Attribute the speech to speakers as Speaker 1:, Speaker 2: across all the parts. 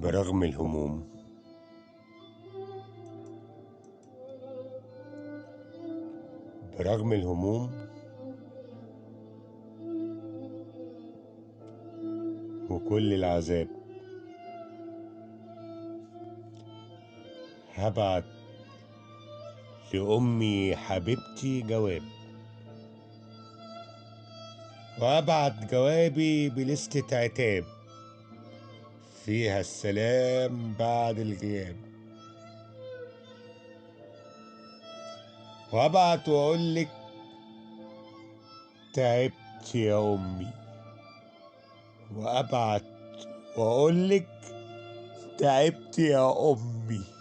Speaker 1: برغم الهموم برغم الهموم وكل العذاب هبعت لأمي حبيبتي جواب، وأبعت جوابي بلستة عتاب فيها السلام بعد الغياب، وأبعت وأقولك تعبت يا أمي، وأبعت وأقولك تعبت يا أمي،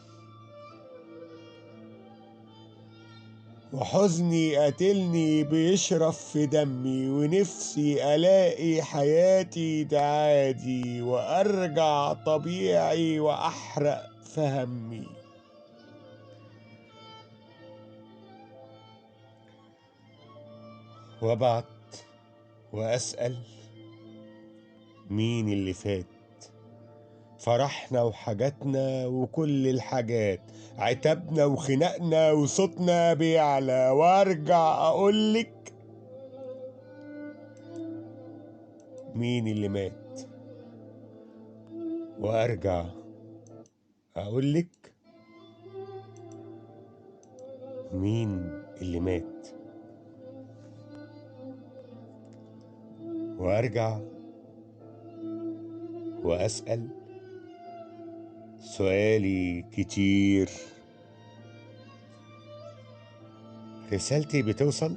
Speaker 1: وحزني قاتلني بيشرب في دمي، ونفسي ألاقي حياتي تعادي وأرجع طبيعي وأحرق في همي. وأبعت وأسأل مين اللي فات، فرحنا وحاجاتنا وكل الحاجات، عتابنا وخناقنا وصوتنا بيعلى، وارجع اقولك مين اللي مات، وارجع اقولك مين اللي مات، وارجع واسأل سؤالي كتير. رسالتي بتوصل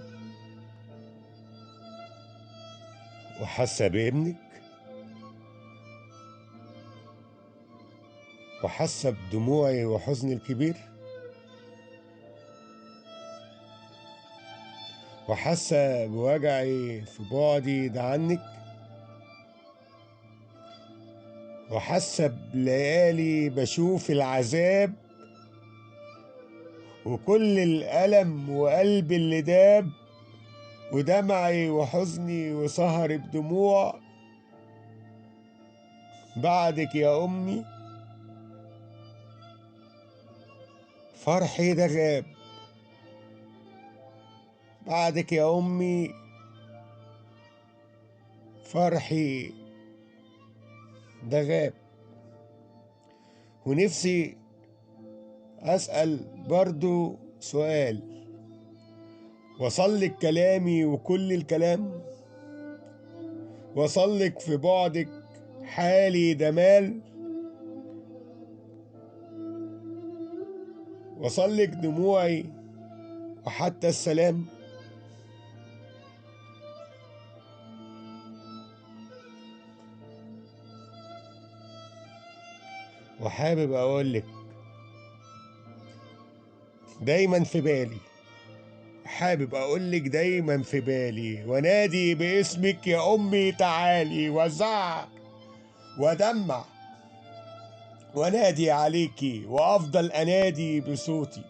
Speaker 1: وحاسة بابنك، وحاسة بدموعي وحزني الكبير، وحاسة بوجعي في بعدي ده عنك، وحاسة بليالي بشوف العذاب وكل الألم وقلبي اللي داب، ودمعي وحزني وسهري بدموع بعدك يا أمي، فرحي ده غاب بعدك يا أمي، فرحي ده غاب. ونفسي أسأل برضو سؤال، وصلك كلامي وكل الكلام، وصلك في بعدك حالي ده مال، وصلك دموعي وحتى السلام. وحابب أقولك دايما في بالي، حابب أقولك دايما في بالي، ونادي باسمك يا أمي تعالي، وأزعق وأدمع ونادي عليكي، وأفضل أنادي بصوتي،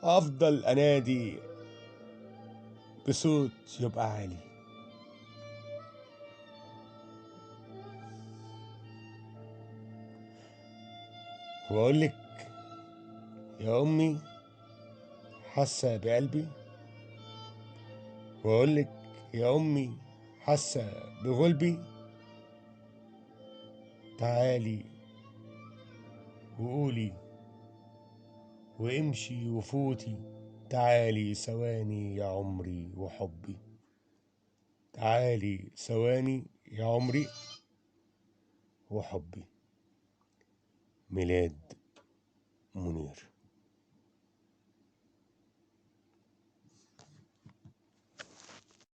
Speaker 1: أفضل أنادي بصوت يبقى عالي، وأقولك يا أمي حاسة بقلبي، وأقولك يا أمي حاسة بغلبي، تعالي وقولي وامشي وفوتي، تعالي ثواني يا عمري وحبي، تعالي ثواني يا عمري وحبي. ميلاد منير.